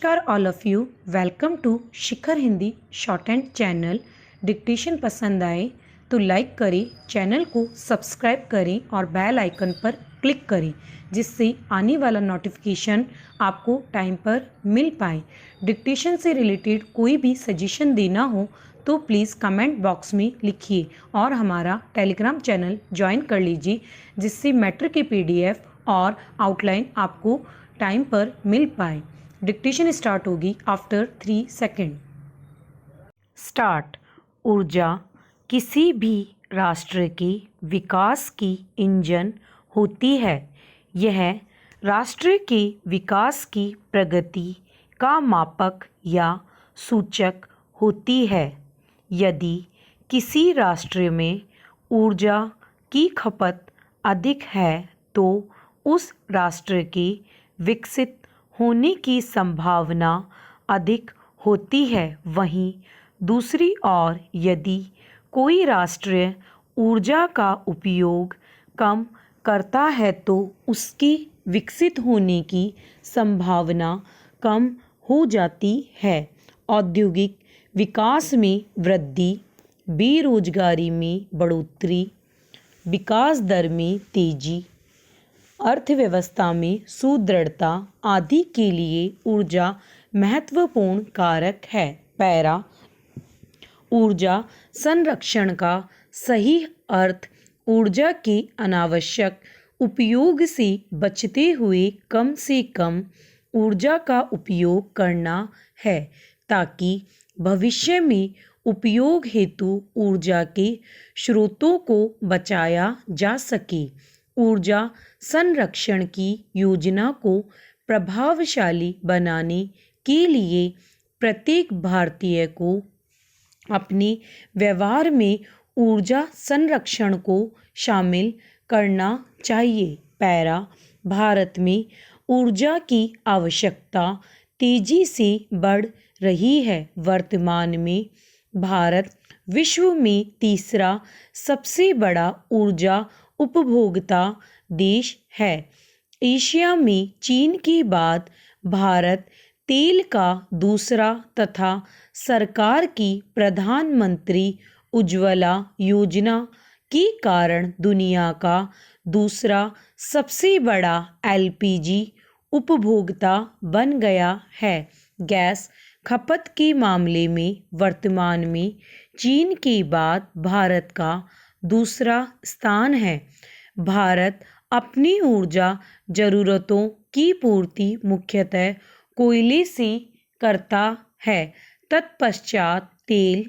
नमस्कार all of you. Welcome to Shikhar Hindi shorthand channel. Dictation पसंद आए तो लाइक करें, चैनल को सब्सक्राइब करें और बेल आइकन पर क्लिक करें जिससे आने वाला नोटिफिकेशन आपको टाइम पर मिल पाए। डिक्टेशन से रिलेटेड कोई भी सजेशन देना हो तो प्लीज़ कमेंट बॉक्स में लिखिए और हमारा टेलीग्राम चैनल ज्वाइन कर लीजिए जिससे मैट्रिक की PDF और आउटलाइन आपको टाइम पर मिल पाए। डिक्टेशन स्टार्ट होगी आफ्टर 3 सेकेंड। स्टार्ट। ऊर्जा किसी भी राष्ट्र के विकास की इंजन होती है। यह राष्ट्र के विकास की प्रगति का मापक या सूचक होती है। यदि किसी राष्ट्र में ऊर्जा की खपत अधिक है तो उस राष्ट्र के विकसित होने की संभावना अधिक होती है। वहीं दूसरी ओर यदि कोई राष्ट्र ऊर्जा का उपयोग कम करता है तो उसकी विकसित होने की संभावना कम हो जाती है। औद्योगिक विकास में वृद्धि, बेरोजगारी में बढ़ोतरी, विकास दर में तेजी, अर्थव्यवस्था में सुदृढ़ता आदि के लिए ऊर्जा महत्वपूर्ण कारक है। पैरा। ऊर्जा संरक्षण का सही अर्थ ऊर्जा के अनावश्यक उपयोग से बचते हुए कम से कम ऊर्जा का उपयोग करना है ताकि भविष्य में उपयोग हेतु ऊर्जा के स्रोतों को बचाया जा सके। ऊर्जा संरक्षण की योजना को प्रभावशाली बनाने के लिए प्रत्येक भारतीय को अपने व्यवहार में ऊर्जा संरक्षण को शामिल करना चाहिए। पैरा। भारत में ऊर्जा की आवश्यकता तेजी से बढ़ रही है। वर्तमान में भारत विश्व में तीसरा सबसे बड़ा ऊर्जा उपभोक्ता देश है। एशिया में चीन के बाद भारत तेल का दूसरा तथा सरकार की प्रधानमंत्री उज्ज्वला योजना के कारण दुनिया का दूसरा सबसे बड़ा LPG उपभोक्ता बन गया है। गैस खपत के मामले में वर्तमान में चीन के बाद भारत का दूसरा स्थान है। भारत अपनी ऊर्जा जरूरतों की पूर्ति मुख्यतः कोयले से करता है। तत्पश्चात तेल,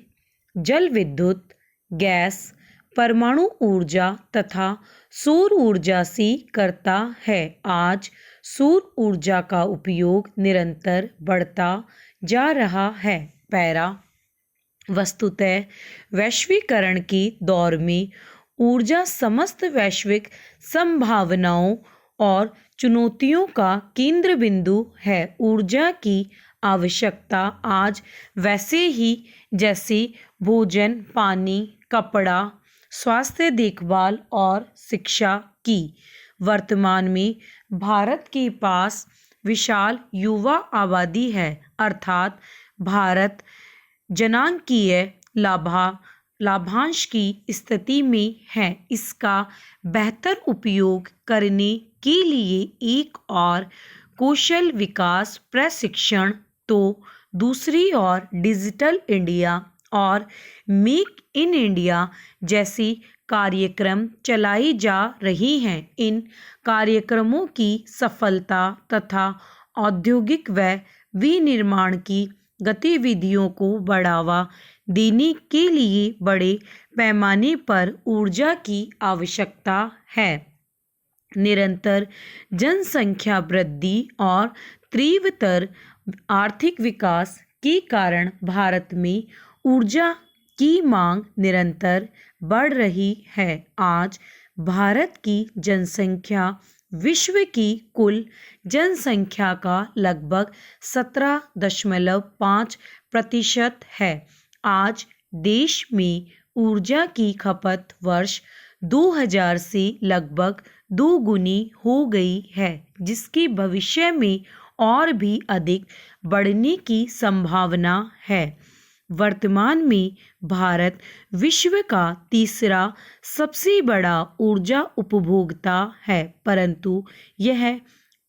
जल विद्युत, गैस, परमाणु ऊर्जा तथा सौर ऊर्जा से करता है। आज सौर ऊर्जा का उपयोग निरंतर बढ़ता जा रहा है। पैरा। वस्तुतः वैश्वीकरण के दौर में ऊर्जा समस्त वैश्विक संभावनाओं और चुनौतियों का केंद्र बिंदु है। ऊर्जा की आवश्यकता आज वैसे ही जैसे भोजन, पानी, कपड़ा, स्वास्थ्य देखभाल और शिक्षा की। वर्तमान में भारत के पास विशाल युवा आबादी है अर्थात भारत जनांकीय लाभांश की स्थिति में है। इसका बेहतर उपयोग करने के लिए एक और कौशल विकास प्रशिक्षण तो दूसरी ओर डिजिटल इंडिया और मेक इन इंडिया जैसे कार्यक्रम चलाई जा रही हैं। इन कार्यक्रमों की सफलता तथा औद्योगिक व विनिर्माण की गतिविधियों को बढ़ावा देने के लिए बड़े पैमाने पर ऊर्जा की आवश्यकता है। निरंतर जनसंख्या वृद्धि और तीव्रतर आर्थिक विकास के कारण भारत में ऊर्जा की मांग निरंतर बढ़ रही है। आज भारत की जनसंख्या विश्व की कुल जनसंख्या का लगभग 17.5% है। आज देश में ऊर्जा की खपत वर्ष 2000 से लगभग 2 गुनी हो गई है जिसकी भविष्य में और भी अधिक बढ़ने की संभावना है। वर्तमान में भारत विश्व का तीसरा सबसे बड़ा ऊर्जा उपभोक्ता है, परंतु यह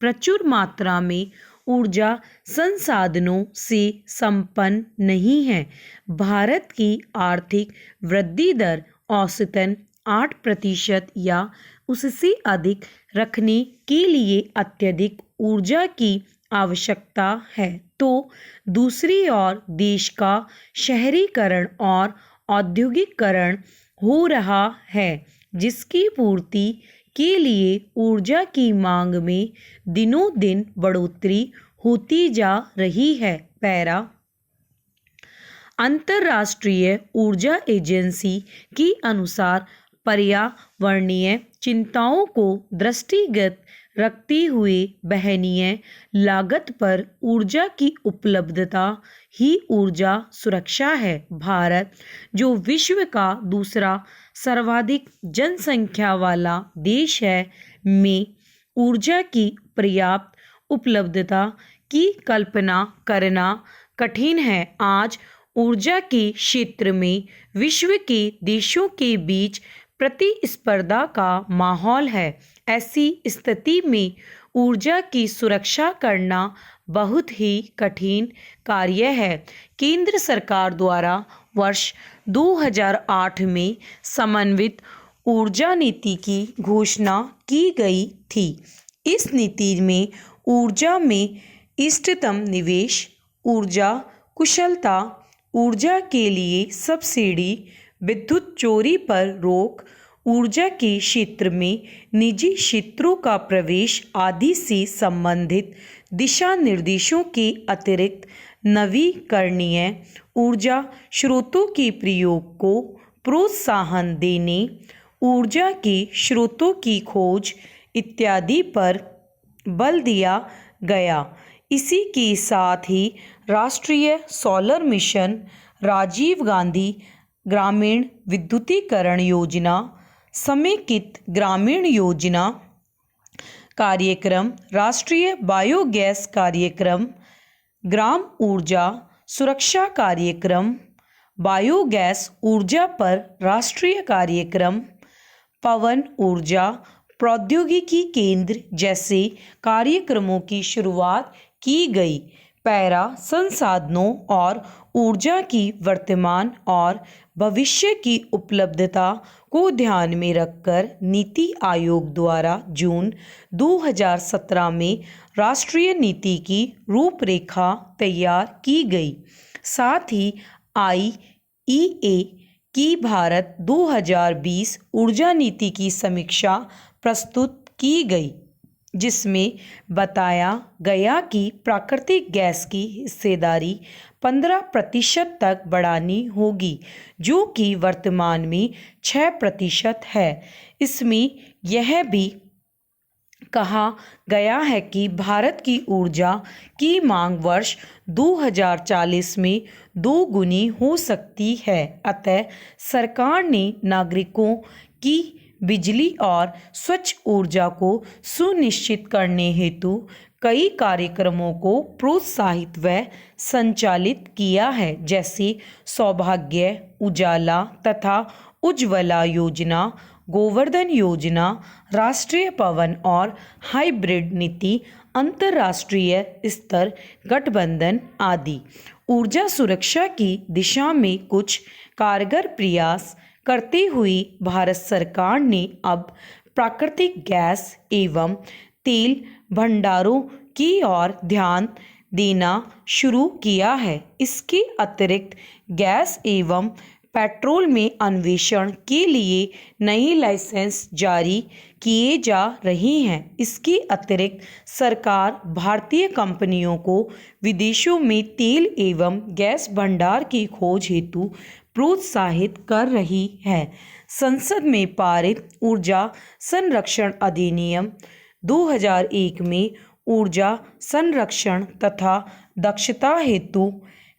प्रचुर मात्रा में ऊर्जा संसाधनों से संपन्न नहीं है। भारत की आर्थिक वृद्धि दर औसतन 8% या उससे अधिक रखने के लिए अत्यधिक ऊर्जा की आवश्यकता है, तो दूसरी ओर देश का शहरीकरण और औद्योगिकरण हो रहा है, जिसकी पूर्ति के लिए ऊर्जा की मांग में दिनों दिन बढ़ोतरी होती जा रही है। पैरा अंतर्राष्ट्रीय ऊर्जा एजेंसी के अनुसार पर्यावरणीय चिंताओं को दृष्टिगत रखते हुए वहनीय लागत पर ऊर्जा की उपलब्धता ही ऊर्जा सुरक्षा है। भारत, जो विश्व का दूसरा सर्वाधिक जनसंख्या वाला देश है, में ऊर्जा की पर्याप्त उपलब्धता की कल्पना करना कठिन है। आज ऊर्जा के क्षेत्र में विश्व के देशों के बीच प्रतिस्पर्धा का माहौल है। ऐसी स्थिति में ऊर्जा की सुरक्षा करना बहुत ही कठिन कार्य है। केंद्र सरकार द्वारा वर्ष 2008 में समन्वित ऊर्जा नीति की घोषणा की गई थी। इस नीति में ऊर्जा में इष्टतम निवेश, ऊर्जा कुशलता, ऊर्जा के लिए सब्सिडी, विद्युत चोरी पर रोक, ऊर्जा के क्षेत्र में निजी क्षेत्रों का प्रवेश आदि से संबंधित दिशा निर्देशों के अतिरिक्त नवीकरणीय ऊर्जा स्रोतों के प्रयोग को प्रोत्साहन देने, ऊर्जा के स्रोतों की खोज इत्यादि पर बल दिया गया। इसी के साथ ही राष्ट्रीय सोलर मिशन, राजीव गांधी ग्रामीण विद्युतीकरण योजना, समेकित ग्रामीण योजना कार्यक्रम, राष्ट्रीय बायोगैस कार्यक्रम, ग्राम ऊर्जा सुरक्षा कार्यक्रम, बायोगैस ऊर्जा पर राष्ट्रीय कार्यक्रम, पवन ऊर्जा प्रौद्योगिकी केंद्र जैसे कार्यक्रमों की शुरुआत की गई। पैरा संसाधनों और ऊर्जा की वर्तमान और भविष्य की उपलब्धता को ध्यान में रखकर नीति आयोग द्वारा जून 2017 में राष्ट्रीय नीति की रूपरेखा तैयार की गई। साथ ही IEA की भारत 2020 ऊर्जा नीति की समीक्षा प्रस्तुत की गई, जिसमें बताया गया कि प्राकृतिक गैस की हिस्सेदारी 15% तक बढ़ानी होगी, जो कि वर्तमान में 6% है। इसमें यह भी कहा गया है कि भारत की ऊर्जा की मांग वर्ष 2040 में 2 गुनी हो सकती है। अतः सरकार ने नागरिकों की बिजली और स्वच्छ ऊर्जा को सुनिश्चित करने हेतु कई कार्यक्रमों को प्रोत्साहित व संचालित किया है, जैसे सौभाग्य, उजाला तथा उज्ज्वला योजना, गोवर्धन योजना, राष्ट्रीय पवन और हाइब्रिड नीति, अंतर्राष्ट्रीय स्तर गठबंधन आदि। ऊर्जा सुरक्षा की दिशा में कुछ कारगर प्रयास करते हुए भारत सरकार ने अब प्राकृतिक गैस एवं तेल भंडारों की ओर ध्यान देना शुरू किया है। इसके अतिरिक्त गैस एवं पेट्रोल में अन्वेषण के लिए नए लाइसेंस जारी किए जा रहे हैं। इसके अतिरिक्त सरकार भारतीय कंपनियों को विदेशों में तेल एवं गैस भंडार की खोज हेतु प्रोत्साहित कर रही है। संसद में पारित ऊर्जा संरक्षण अधिनियम 2001 में ऊर्जा संरक्षण तथा दक्षता हेतु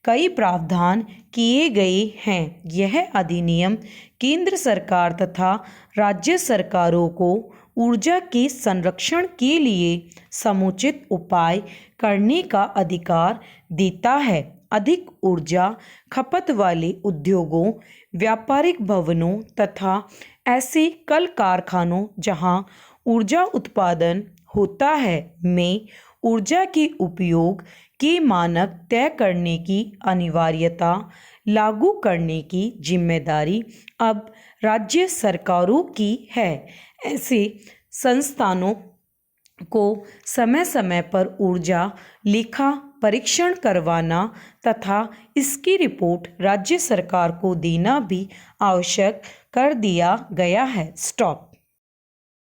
कई प्रावधान किए गए हैं। यह अधिनियम केंद्र सरकार तथा राज्य सरकारों को ऊर्जा के संरक्षण के लिए समुचित उपाय करने का अधिकार देता है। अधिक ऊर्जा खपत वाले उद्योगों, व्यापारिक भवनों तथा ऐसे कल कारखानों जहां ऊर्जा उत्पादन होता है में ऊर्जा के उपयोग के मानक तय करने की अनिवार्यता लागू करने की जिम्मेदारी अब राज्य सरकारों की है। ऐसे संस्थानों को समय समय पर ऊर्जा लेखा परीक्षण करवाना तथा इसकी रिपोर्ट राज्य सरकार को देना भी आवश्यक कर दिया गया है। स्टॉप।